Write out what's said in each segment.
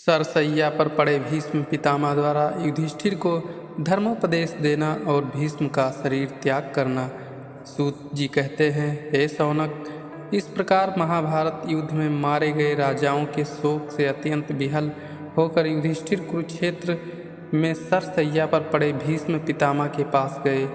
सरसैया पर पड़े भीष्म पितामह द्वारा युधिष्ठिर को धर्मोपदेश देना और भीष्म का शरीर त्याग करना। सूत जी कहते हैं, हे शौनक, इस प्रकार महाभारत युद्ध में मारे गए राजाओं के शोक से अत्यंत विहल होकर युधिष्ठिर कुरुक्षेत्र में सरसैया पर पड़े भीष्म पितामह के पास गए।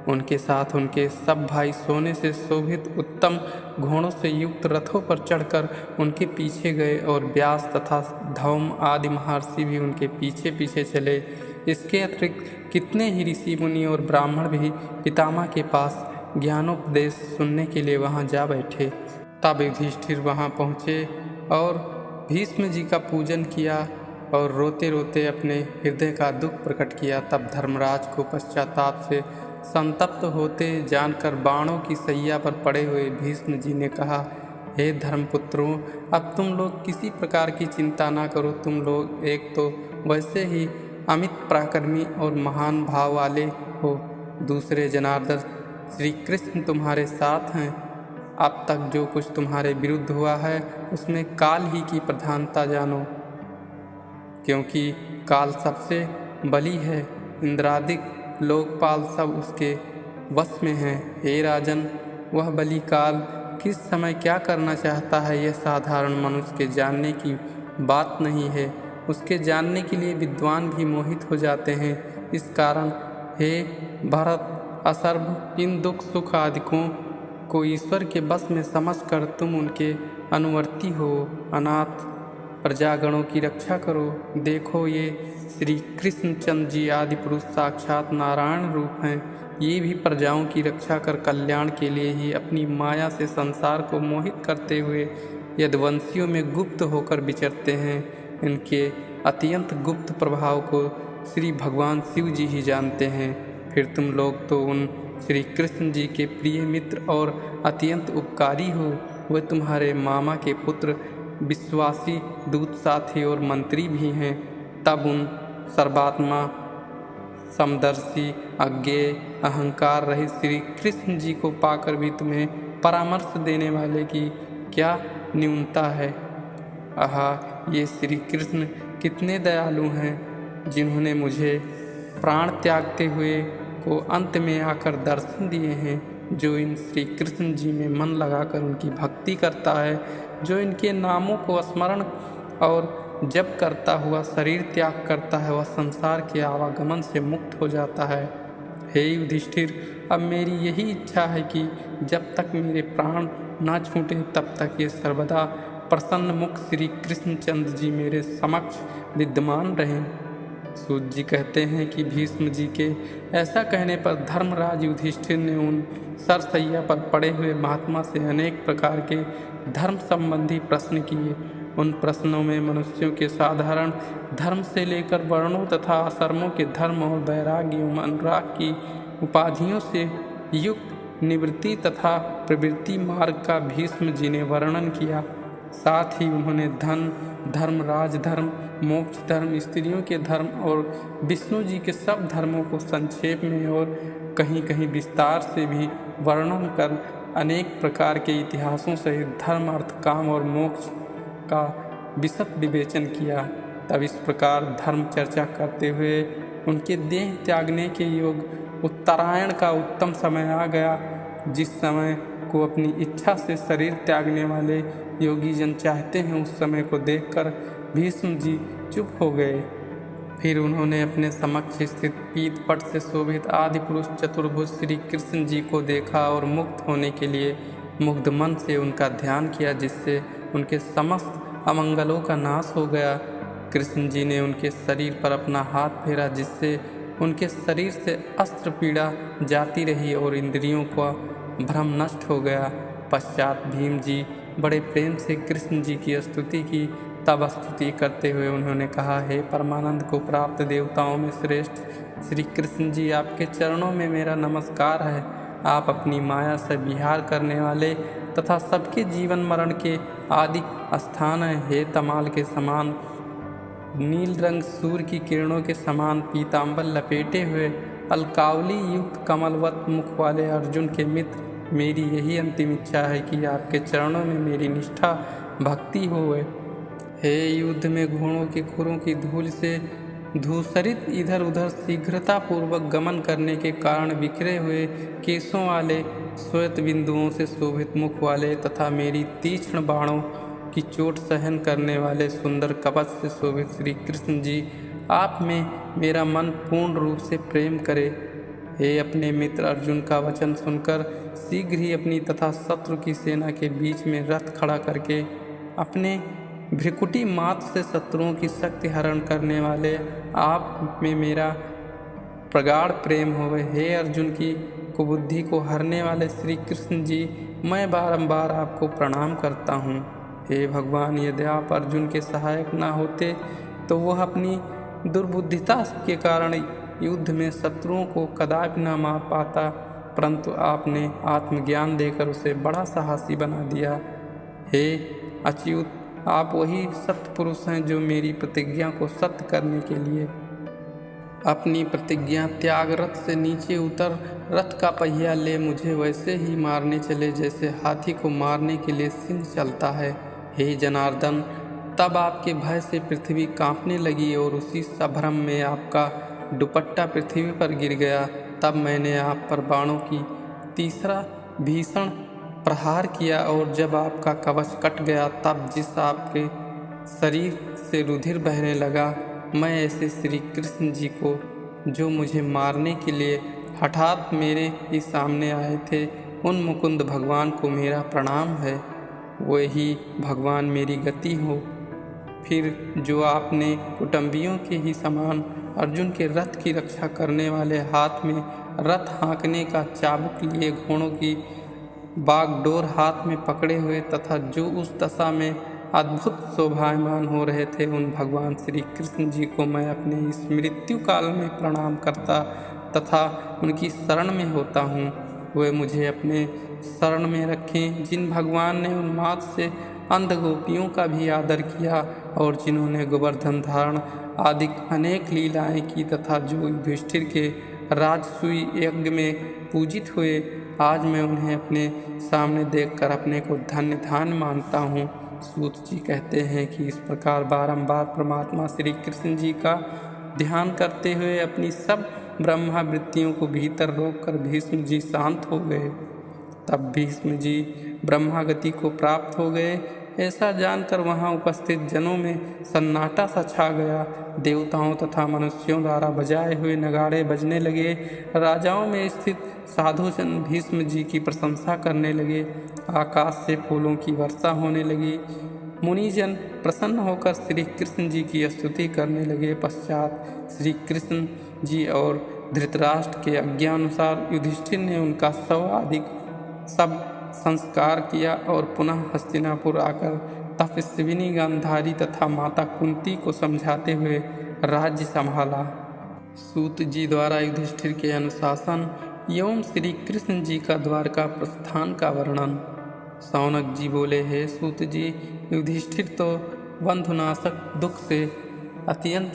उनके साथ उनके सब भाई सोने से शोभित उत्तम घोड़ों से युक्त रथों पर चढ़कर उनके पीछे गए और व्यास तथा धौम आदि महर्षि भी उनके पीछे पीछे चले। इसके अतिरिक्त कितने ही ऋषि मुनि और ब्राह्मण भी पितामह के पास ज्ञानोपदेश सुनने के लिए वहां जा बैठे। तब युधिष्ठिर वहां पहुँचे और भीष्म जी का पूजन किया और रोते रोते अपने हृदय का दुख प्रकट किया। तब धर्मराज को पश्चाताप से संतप्त होते जानकर बाणों की सैया पर पड़े हुए भीष्म जी ने कहा, हे धर्मपुत्रों, अब तुम लोग किसी प्रकार की चिंता ना करो। तुम लोग एक तो वैसे ही अमित पराक्रमी और महान भाव वाले हो, दूसरे जनार्दन श्री कृष्ण तुम्हारे साथ हैं। अब तक जो कुछ तुम्हारे विरुद्ध हुआ है उसमें काल ही की प्रधानता जानो, क्योंकि काल सबसे बली है। इंद्रादिक लोकपाल सब उसके वश में हैं। हे राजन, वह बली काल किस समय क्या करना चाहता है यह साधारण मनुष्य के जानने की बात नहीं है। उसके जानने के लिए विद्वान भी मोहित हो जाते हैं। इस कारण हे भरत, असर्भ इन दुख सुख आदिकों को ईश्वर के बस में समझकर तुम उनके अनुवर्ती हो। अनाथ प्रजागणों की रक्षा करो। देखो, ये श्री कृष्णचंद्र जी आदि पुरुष साक्षात नारायण रूप हैं। ये भी प्रजाओं की रक्षा कर कल्याण के लिए ही अपनी माया से संसार को मोहित करते हुए यदुवंशियों में गुप्त होकर विचरते हैं। इनके अत्यंत गुप्त प्रभाव को श्री भगवान शिव जी ही जानते हैं। फिर तुम लोग तो उन श्री कृष्ण जी के प्रिय मित्र और अत्यंत उपकारी हो। वे तुम्हारे मामा के पुत्र, विश्वासी दूत साथी और मंत्री भी हैं। तब उन सर्वात्मा, समदर्शी, अज्ञेय, अहंकार रहित श्री कृष्ण जी को पाकर भी तुम्हें परामर्श देने वाले की क्या न्यूनता है। आहा, ये श्री कृष्ण कितने दयालु हैं, जिन्होंने मुझे प्राण त्यागते हुए को अंत में आकर दर्शन दिए हैं। जो इन श्री कृष्ण जी में मन लगाकर उनकी भक्ति करता है, जो इनके नामों को स्मरण और जप करता हुआ शरीर त्याग करता है, वह संसार के आवागमन से मुक्त हो जाता है। हे युधिष्ठिर, अब मेरी यही इच्छा है कि जब तक मेरे प्राण ना छूटे तब तक ये सर्वदा प्रसन्न मुख श्री कृष्णचंद्र जी मेरे समक्ष विद्यमान रहें। सूत जी कहते हैं कि भीष्म जी के ऐसा कहने पर धर्मराज युधिष्ठिर ने उन सरसैया पर पड़े हुए महात्मा से अनेक प्रकार के धर्म संबंधी प्रश्न किए। उन प्रश्नों में मनुष्यों के साधारण धर्म से लेकर वर्णों तथा आश्रमों के धर्म और वैराग्य एवं अनुराग की उपाधियों से युक्त निवृत्ति तथा प्रवृत्ति मार्ग का भीष्म जी ने वर्णन किया। साथ ही उन्होंने धन धर्म, राजधर्म, मोक्ष धर्म, स्त्रियों के धर्म और विष्णु जी के सब धर्मों को संक्षेप में और कहीं कहीं विस्तार से भी वर्णन कर अनेक प्रकार के इतिहासों सहित धर्म, अर्थ, काम और मोक्ष का विशद विवेचन किया। तब इस प्रकार धर्म चर्चा करते हुए उनके देह त्यागने के योग उत्तरायण का उत्तम समय आ गया, जिस समय को अपनी इच्छा से शरीर त्यागने वाले योगी जन चाहते हैं। उस समय को देखकर भीष्म जी चुप हो गए। फिर उन्होंने अपने समक्ष स्थित पीत पट से शोभित आदि पुरुष चतुर्भुज श्री कृष्ण जी को देखा और मुक्त होने के लिए मुग्ध मन से उनका ध्यान किया, जिससे उनके समस्त अमंगलों का नाश हो गया। कृष्ण जी ने उनके शरीर पर अपना हाथ फेरा, जिससे उनके शरीर से अस्त्र पीड़ा जाती रही और इंद्रियों का भ्रम नष्ट हो गया। पश्चात भीम जी बड़े प्रेम से कृष्ण जी की स्तुति की। तब स्तुति करते हुए उन्होंने कहा, हे परमानंद को प्राप्त देवताओं में श्रेष्ठ श्री कृष्ण जी, आपके चरणों में मेरा नमस्कार है। आप अपनी माया से विहार करने वाले तथा सबके जीवन मरण के आदि स्थान हैं। हे तमाल के समान नील रंग सूर्य की किरणों के समान पीतांबर लपेटे हुए अलकावली युक्त कमलवत मुख वाले अर्जुन के मित्र, मेरी यही अंतिम इच्छा है कि आपके चरणों में मेरी निष्ठा भक्ति होवे। हे युद्ध में घोड़ों के खुरों की धूल से धूसरित इधर उधर शीघ्रतापूर्वक गमन करने के कारण बिखरे हुए केसों वाले, श्वेत बिंदुओं से शोभित मुख वाले तथा मेरी तीक्ष्ण बाणों की चोट सहन करने वाले सुंदर कवच से शोभित श्री कृष्ण जी, आप में मेरा मन पूर्ण रूप से प्रेम करे। हे अपने मित्र अर्जुन का वचन सुनकर शीघ्र ही अपनी तथा शत्रु की सेना के बीच में रथ खड़ा करके अपने भ्रिकुटी मात्र से शत्रुओं की शक्ति हरण करने वाले आप में मेरा प्रगाढ़ प्रेम होवे। हे अर्जुन की कुबुद्धि को हरने वाले श्री कृष्ण जी, मैं बारंबार आपको प्रणाम करता हूँ। हे भगवान, यदि आप अर्जुन के सहायक न होते तो वह अपनी दुर्बुद्धिता के कारण युद्ध में शत्रुओं को कदापि न मार पाता, परंतु आपने आत्मज्ञान देकर उसे बड़ा साहसी बना दिया। हे अच्युत, आप वही सत्य पुरुष हैं जो मेरी प्रतिज्ञा को सत्य करने के लिए अपनी प्रतिज्ञा त्याग रथ से नीचे उतर रथ का पहिया ले मुझे वैसे ही मारने चले जैसे हाथी को मारने के लिए सिंह चलता है। हे जनार्दन, तब आपके भय से पृथ्वी कांपने लगी और उसी संभ्रम में आपका दुपट्टा पृथ्वी पर गिर गया। तब मैंने आप पर बाणों की तीसरा भीषण प्रहार किया और जब आपका कवच कट गया तब जिस आपके शरीर से रुधिर बहने लगा, मैं ऐसे श्री कृष्ण जी को जो मुझे मारने के लिए हठात मेरे ही सामने आए थे, उन मुकुंद भगवान को मेरा प्रणाम है। वही भगवान मेरी गति हो। फिर जो आपने कुटुंबियों के ही समान अर्जुन के रथ की रक्षा करने वाले हाथ में रथ हाँकने का चाबुक लिए घोड़ों की बागडोर हाथ में पकड़े हुए तथा जो उस दशा में अद्भुत शोभायमान हो रहे थे, उन भगवान श्री कृष्ण जी को मैं अपने इस मृत्यु काल में प्रणाम करता तथा उनकी शरण में होता हूँ। वे मुझे अपने शरण में रखें, जिन भगवान ने उन्माद से अंध गोपियों का भी आदर किया और जिन्होंने गोवर्धन धारण आदि अनेक लीलाएं की तथा जो युधिष्ठिर के राजसूय यज्ञ में पूजित हुए, आज मैं उन्हें अपने सामने देखकर अपने को धन्य धान्य मानता हूँ। सूत जी कहते हैं कि इस प्रकार बारंबार परमात्मा श्री कृष्ण जी का ध्यान करते हुए अपनी सब ब्रह्मावृत्तियों को भीतर रोककर भीष्म जी शांत हो गए। तब भीष्म जी ब्रह्मागति को प्राप्त हो गए। ऐसा जानकर वहां उपस्थित जनों में सन्नाटा सा छा गया। देवताओं तथा मनुष्यों द्वारा बजाए हुए नगाड़े बजने लगे। राजाओं में स्थित साधुजन भीष्म जी की प्रशंसा करने लगे। आकाश से फूलों की वर्षा होने लगी। मुनिजन प्रसन्न होकर श्री कृष्ण जी की स्तुति करने लगे। पश्चात श्री कृष्ण जी और धृतराष्ट्र के आज्ञानुसार युधिष्ठिर ने उनका शव आदि सब संस्कार किया और पुनः हस्तिनापुर आकर तपस्विनी गांधारी तथा माता कुंती को समझाते हुए राज्य संभाला। सूत जी द्वारा युधिष्ठिर के अनुशासन एवं श्री कृष्ण जी का द्वारका प्रस्थान का वर्णन। शौनक जी बोले, हे सूत जी, युधिष्ठिर तो बंधुनाशक दुख से अत्यंत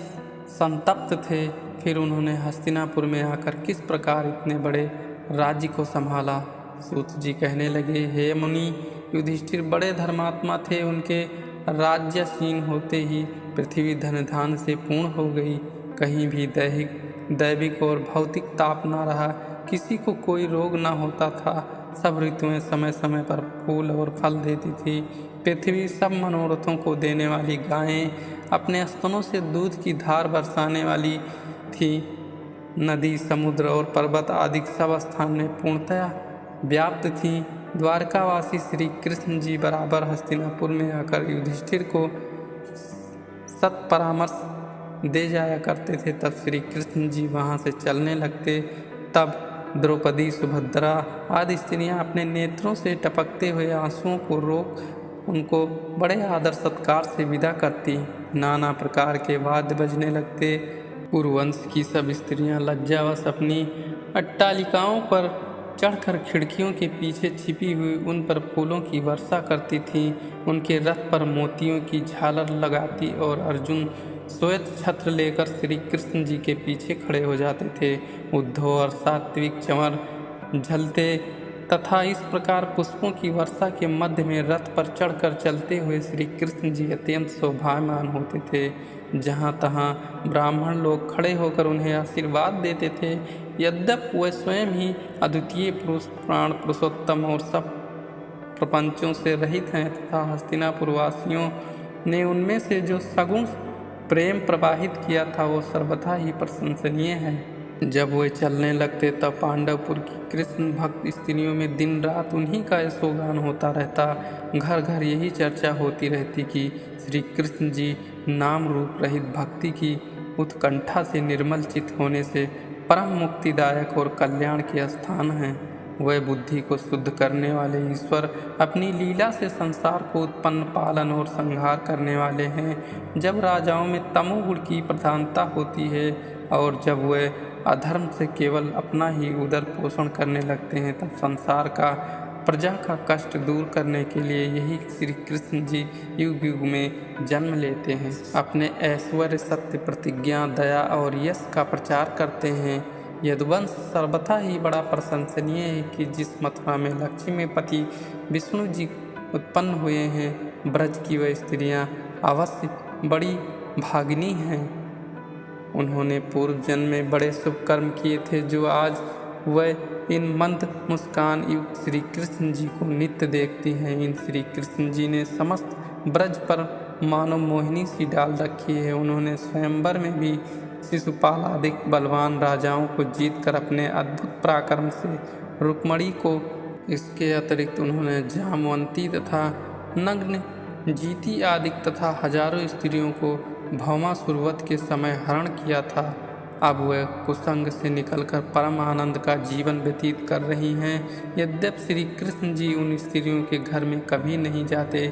संतप्त थे। फिर उन्होंने हस्तिनापुर में आकर किस प्रकार इतने बड़े राज्य को संभाला। सूत जी कहने लगे, हे मुनि, युधिष्ठिर बड़े धर्मात्मा थे। उनके राज्यसीन होते ही पृथ्वी धन धान से पूर्ण हो गई। कहीं भी दैविक और भौतिक ताप न रहा। किसी को कोई रोग न होता था। सब ऋतुएं समय समय पर फूल और फल देती थी। पृथ्वी सब मनोरथों को देने वाली गायें अपने स्तनों से दूध की धार बरसाने वाली थी। नदी, समुद्र और पर्वत आदि सब स्थान में पूर्णतया व्याप्त थी। द्वारकावासी श्री कृष्ण जी बराबर हस्तिनापुर में आकर युधिष्ठिर को सत परामर्श दे जाया करते थे। तब श्री कृष्ण जी वहाँ से चलने लगते। तब द्रौपदी, सुभद्रा आदि स्त्रियाँ अपने नेत्रों से टपकते हुए आंसुओं को रोक उनको बड़े आदर सत्कार से विदा करती। नाना प्रकार के वाद्य बजने लगते। पुरवंश की सब स्त्रियाँ लज्जावश अपनी अट्टालिकाओं पर चढ़कर खिड़कियों के पीछे छिपी हुई उन पर फूलों की वर्षा करती थीं। उनके रथ पर मोतियों की झालर लगाती और अर्जुन श्वेत छत्र लेकर श्री कृष्ण जी के पीछे खड़े हो जाते थे। उद्धव और सात्विक चंवर झलते तथा इस प्रकार पुष्पों की वर्षा के मध्य में रथ पर चढ़कर चलते हुए श्री कृष्ण जी अत्यंत शोभायमान होते थे। जहाँ तहाँ ब्राह्मण लोग खड़े होकर उन्हें आशीर्वाद देते थे। यद्यपि वह स्वयं ही अद्वितीय पुरुष, प्राण पुरुषोत्तम और सब प्रपंचों से रहित हैं तथा हस्तिनापुर वासियों ने उनमें से जो सगुण प्रेम प्रवाहित किया था वो सर्वथा ही प्रशंसनीय है। जब वे चलने लगते तब पांडवपुर की कृष्ण भक्त स्त्रियों में दिन रात उन्हीं का यशोगान होता रहता। घर घर यही चर्चा होती रहती कि श्री कृष्ण जी नाम रूप रहित भक्ति की उत्कंठा से निर्मल चित्त होने से परम मुक्तिदायक और कल्याण के स्थान हैं। वह बुद्धि को शुद्ध करने वाले ईश्वर अपनी लीला से संसार को उत्पन्न, पालन और संहार करने वाले हैं। जब राजाओं में तमोगुण की प्रधानता होती है और जब वे अधर्म से केवल अपना ही उदर पोषण करने लगते हैं तब संसार का, प्रजा का कष्ट दूर करने के लिए यही श्री कृष्ण जी युग युग में जन्म लेते हैं। अपने ऐश्वर्य, सत्य, प्रतिज्ञा, दया और यश का प्रचार करते हैं। यदुवंश सर्वथा ही बड़ा प्रशंसनीय है कि जिस मथुरा में लक्ष्मीपति विष्णु जी उत्पन्न हुए हैं, ब्रज की वह स्त्रियां अवश्य बड़ी भागिनी हैं। उन्होंने पूर्व जन्म में बड़े शुभ कर्म किए थे जो आज वह इन मंद मुस्कान युक्त श्री कृष्ण जी को नित्य देखती हैं। इन श्री कृष्ण जी ने समस्त ब्रज पर मानव मोहिनी सी डाल रखी है। उन्होंने स्वयंवर में भी शिशुपाल आदि बलवान राजाओं को जीतकर अपने अद्भुत पराक्रम से रुक्मणी को, इसके अतिरिक्त उन्होंने जामवंती तथा नग्न जीती आदि तथा हजारों स्त्रियों को भौमासुरवध के समय हरण किया था। अब वह कुसंग से निकलकर परम आनंद का जीवन व्यतीत कर रही हैं। यद्यपि श्री कृष्ण जी उन स्त्रियों के घर में कभी नहीं जाते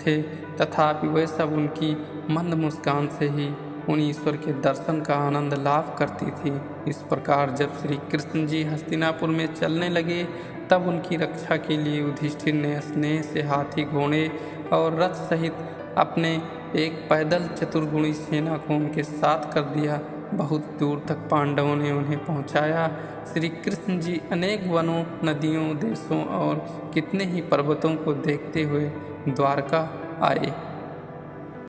थे तथापि वह सब उनकी मंद मुस्कान से ही उन ईश्वर के दर्शन का आनंद लाभ करती थी। इस प्रकार जब श्री कृष्ण जी हस्तिनापुर में चलने लगे तब उनकी रक्षा के लिए युधिष्ठिर ने स्नेह से हाथी, घोड़े और रथ सहित अपने एक पैदल चतुर्गुणी सेना को उनके साथ कर दिया। बहुत दूर तक पांडवों ने उन्हें पहुंचाया। श्री कृष्ण जी अनेक वनों, नदियों, देशों और कितने ही पर्वतों को देखते हुए द्वारका आए।